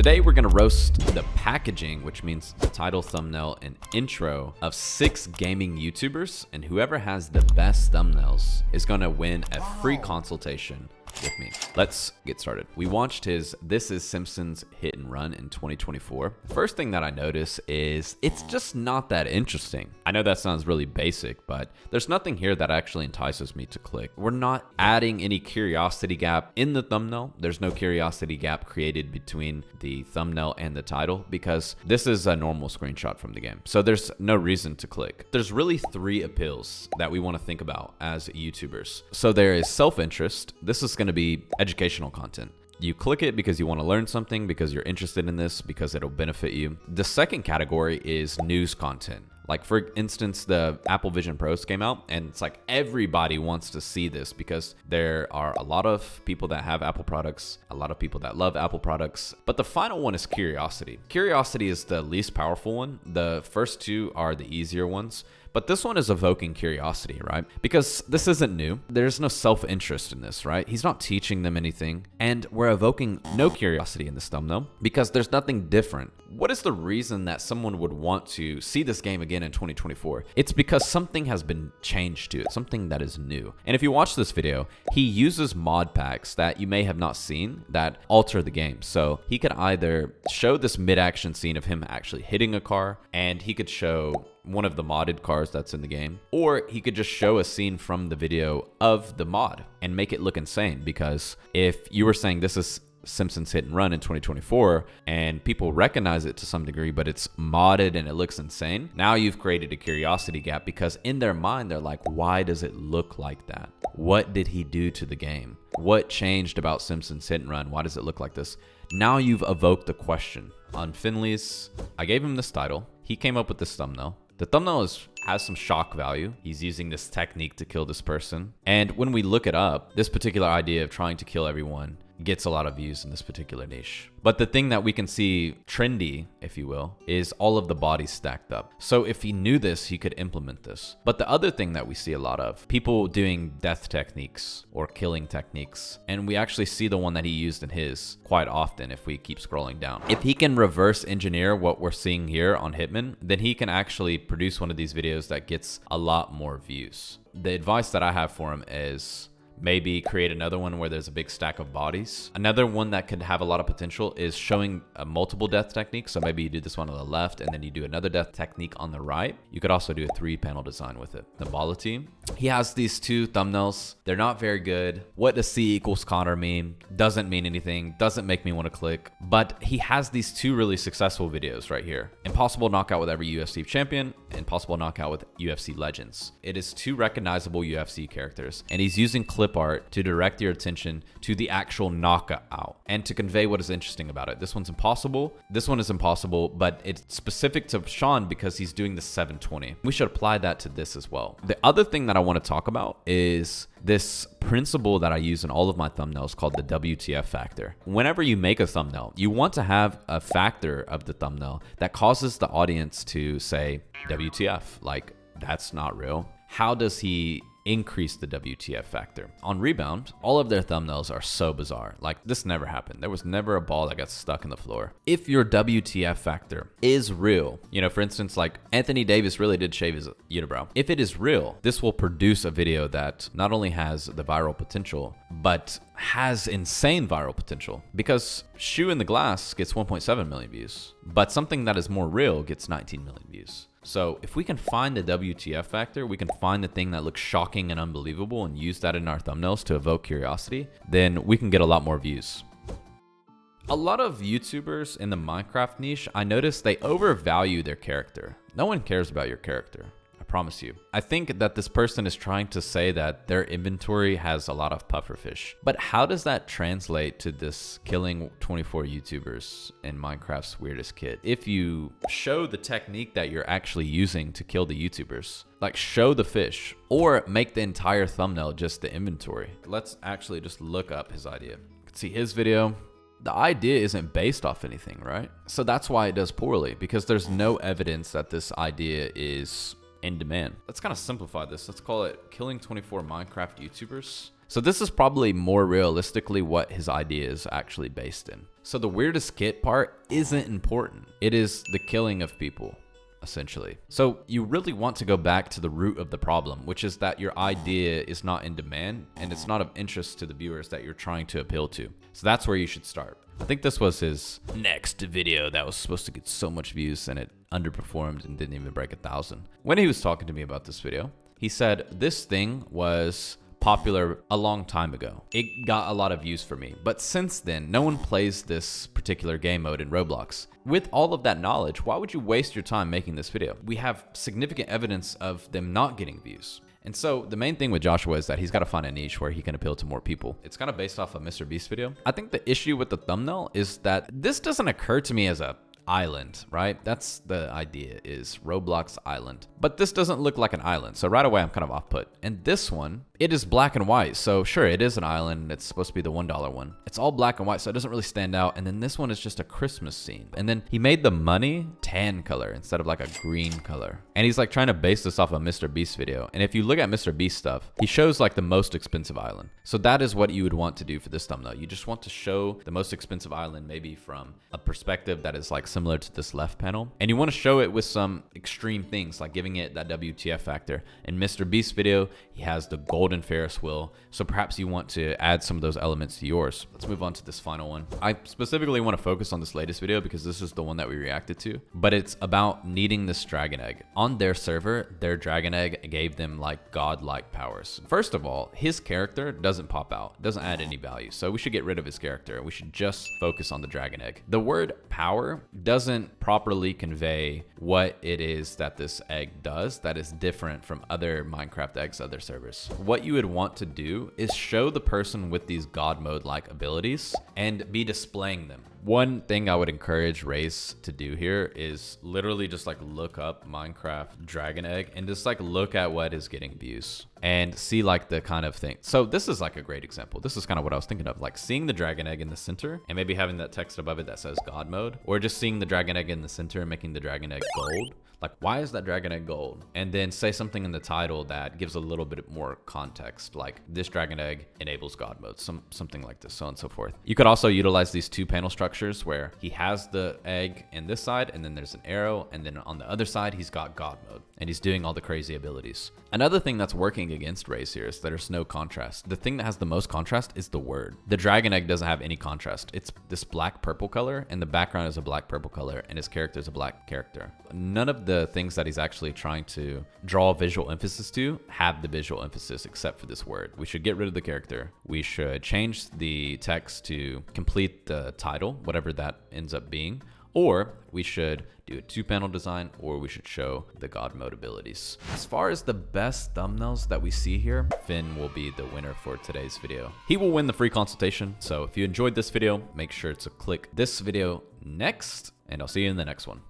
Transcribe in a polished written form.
Today we're gonna roast the packaging, which means the title, thumbnail, and intro of 6 gaming YouTubers, and whoever has the best thumbnails is gonna win a free consultation with me. Let's get started. We watched his This Is Simpsons Hit and Run in 2024. The first thing that I notice is it's just not that interesting. I know that sounds really basic, but there's nothing here that actually entices me to click. We're not adding any curiosity gap in the thumbnail. There's no curiosity gap created between the thumbnail and the title because this is a normal screenshot from the game. So there's no reason to click. There's really 3 appeals that we want to think about as YouTubers. So there is self-interest. This is going to be educational content. You click it because you want to learn something, because you're interested in this, because it'll benefit you. The second category is news content. Like for instance, the Apple Vision Pros came out and it's like everybody wants to see this because there are a lot of people that have Apple products, a lot of people that love Apple products. But the final one is curiosity. Curiosity is the least powerful one. The first 2 are the easier ones. But this one is evoking curiosity, right? Because this isn't new. There's no self-interest in this, right? He's not teaching them anything. And we're evoking no curiosity in this thumbnail because there's nothing different. What is the reason that someone would want to see this game again in 2024? It's because something has been changed to it, something that is new. And if you watch this video, he uses mod packs that you may have not seen that alter the game. So he could either show this mid-action scene of him actually hitting a car, and he could show one of the modded cars that's in the game, or he could just show a scene from the video of the mod and make it look insane. Because if you were saying this is Simpsons Hit and Run in 2024 and people recognize it to some degree, but it's modded and it looks insane, now you've created a curiosity gap because in their mind they're like, why does it look like that? What did he do to the game? What changed about Simpsons Hit and Run? Why does it look like this? Now you've evoked the question. On Finley's, I gave him this title. He came up with this thumbnail. The thumbnail has some shock value. He's using this technique to kill this person. And when we look it up, this particular idea of trying to kill everyone gets a lot of views in this particular niche. But the thing that we can see trendy, if you will, is all of the bodies stacked up. So if he knew this, he could implement this. But the other thing that we see a lot of, people doing death techniques or killing techniques. And we actually see the one that he used in his quite often if we keep scrolling down. If he can reverse engineer what we're seeing here on Hitman, then he can actually produce one of these videos that gets a lot more views. The advice that I have for him is maybe create another one where there's a big stack of bodies. Another one that could have a lot of potential is showing multiple death techniques. So maybe you do this one on the left and then you do another death technique on the right. You could also do a 3-panel design with it. The Bala team. He has these 2 thumbnails. They're not very good. What does C equals Connor mean? Doesn't mean anything. Doesn't make me want to click. But he has these 2 really successful videos right here. Impossible knockout with every UFC champion. Impossible knockout with UFC legends. It is 2 recognizable UFC characters. And he's using clip art to direct your attention to the actual knockout and to convey what is interesting about it. This one's impossible. This one is impossible, but it's specific to Sean because he's doing the 720. We should apply that to this as well. The other thing that I want to talk about is this principle that I use in all of my thumbnails called the WTF factor. Whenever you make a thumbnail, you want to have a factor of the thumbnail that causes the audience to say, WTF, like that's not real. How does he increase the WTF factor? On Rebound, all of their thumbnails are so bizarre. Like this never happened. There was never a ball that got stuck in the floor. If your WTF factor is real, you know, for instance, like Anthony Davis really did shave his unibrow. If it is real, this will produce a video that not only has the viral potential, but has insane viral potential because Shoe in the Glass gets 1.7 million views, but something that is more real gets 19 million views. So if we can find the WTF factor, we can find the thing that looks shocking and unbelievable and use that in our thumbnails to evoke curiosity, then we can get a lot more views. A lot of YouTubers in the Minecraft niche, I noticed they overvalue their character. No one cares about your character. Promise you. I think that this person is trying to say that their inventory has a lot of pufferfish. But how does that translate to this killing 24 YouTubers in Minecraft's Weirdest Kid? If you show the technique that you're actually using to kill the YouTubers, like show the fish or make the entire thumbnail just the inventory. Let's actually just look up his idea. You can see his video. The idea isn't based off anything, right? So that's why it does poorly, because there's no evidence that this idea is in demand. Let's kind of simplify this. Let's call it killing 24 Minecraft YouTubers. So this is probably more realistically what his idea is actually based in. So the weirdest kit part isn't important. It is the killing of people, essentially. So you really want to go back to the root of the problem, which is that your idea is not in demand and it's not of interest to the viewers that you're trying to appeal to. So that's where you should start. I think this was his next video that was supposed to get so much views and it underperformed and didn't even break 1,000. When he was talking to me about this video, he said this thing was popular a long time ago. It got a lot of views for me, but since then, no one plays this particular game mode in Roblox. With all of that knowledge, why would you waste your time making this video? We have significant evidence of them not getting views. And so the main thing with Joshua is that he's got to find a niche where he can appeal to more people. It's kind of based off of Mr. Beast video. I think the issue with the thumbnail is that this doesn't occur to me as a island, right? That's the idea, is Roblox island. But this doesn't look like an island. So right away, I'm kind of off put. And this one, it is black and white. So sure, it is an island. It's supposed to be the $1 one. It's all black and white, so it doesn't really stand out. And then this one is just a Christmas scene. And then he made the money tan color instead of like a green color. And he's like trying to base this off a Mr. Beast video. And if you look at Mr. Beast stuff, he shows like the most expensive island. So that is what you would want to do for this thumbnail. You just want to show the most expensive island, maybe from a perspective that is like similar to this left panel. And you want to show it with some extreme things, like giving it that WTF factor. In Mr. Beast video, he has the golden Ferris wheel. So perhaps you want to add some of those elements to yours. Let's move on to this final one. I specifically want to focus on this latest video because this is the one that we reacted to, but it's about needing this dragon egg. On their server, their dragon egg gave them like godlike powers. First of all, his character doesn't pop out, doesn't add any value. So we should get rid of his character. We should just focus on the dragon egg. The word power doesn't properly convey what it is that this egg does that is different from other Minecraft eggs, other servers. What you would want to do is show the person with these god mode like abilities and be displaying them. One thing I would encourage Race to do here is literally just like look up Minecraft dragon egg and just like look at what is getting views and see like the kind of thing. So this is like a great example. This is kind of what I was thinking of, like seeing the dragon egg in the center and maybe having that text above it that says God mode, or just seeing the dragon egg in the center and making the dragon egg gold. Like, why is that dragon egg gold? And then say something in the title that gives a little bit more context, like this dragon egg enables God mode, something like this, so on and so forth. You could also utilize these two panel structures where he has the egg in this side and then there's an arrow, and then on the other side he's got God mode and he's doing all the crazy abilities. Another thing that's working against Race here is there's no contrast. The thing that has the most contrast is the word. The dragon egg doesn't have any contrast. It's this black purple color and the background is a black purple color and his character is a black character. None of the things that he's actually trying to draw visual emphasis to have the visual emphasis except for this word. We should get rid of the character. We should change the text to complete the title, whatever that ends up being, or we should do a 2-panel design, or we should show the God mode abilities. As far as the best thumbnails that we see here, Finn will be the winner for today's video. He will win the free consultation. So if you enjoyed this video, make sure to click this video next, and I'll see you in the next one.